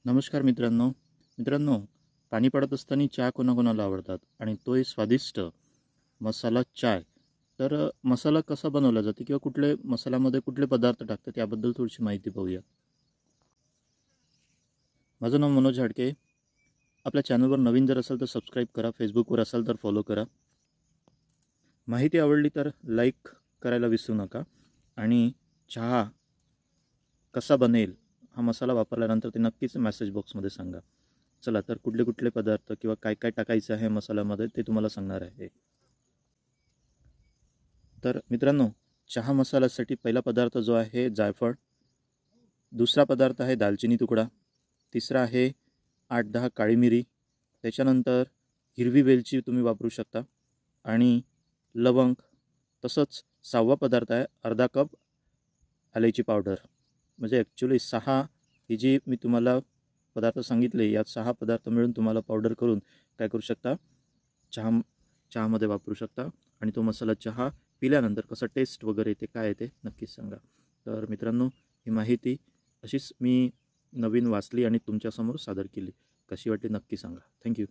नमस्कार मित्रांनो, पाणी पडत असताना चहा कोणाकोणाला आवडतात आणि तोही स्वादिष्ट मसाला चाय. तर मसाला कसा बनवला जाते किंवा कुठले मसाल्यामध्ये कुठले पदार्थ टाकतात याबद्दल थोडीशी माहिती पाहूया. माझं नाव मनोज हाडके. आपल्या चॅनलवर नवीन जर असाल तर सबस्क्राईब करा, फेसबुकवर असाल तर फॉलो करा. माहिती आवडली तर लाईक करायला विसरू नका आणि चहा कसा बनेल हा मसाला वापरल्यानंतर ते नक्कीच मेसेज बॉक्समध्ये सांगा. चला तर कुठले कुठले पदार्थ किंवा काय काय टाकायचं आहे मसाल्यामध्ये ते तुम्हाला सांगणार आहे. तर मित्रांनो, चहा मसाल्यासाठी पहिला पदार्थ जो आहे जायफळ, दुसरा पदार्थ आहे दालचिनी तुकडा, तिसरा आहे 8-10 काळी मिरी, त्याच्यानंतर हिरवी वेलची तुम्ही वापरू शकता आणि लवंग. तसंच 6वा पदार्थ आहे अर्धा कप इलायची पावडर. म्हणजे ॲक्च्युली 6 ही जी मी तुम्हाला पदार्थ सांगितले यात 6 पदार्थ मिळून तुम्हाला पावडर करून काय करू शकता, चहामध्ये वापरू शकता आणि तो मसाला चहा पिल्यानंतर कसं टेस्ट वगैरे येते काय येते नक्कीच सांगा. तर मित्रांनो, ही माहिती अशीच मी नवीन वाचली आणि तुमच्यासमोर सादर केली. कशी वाटली नक्की सांगा. थँक्यू.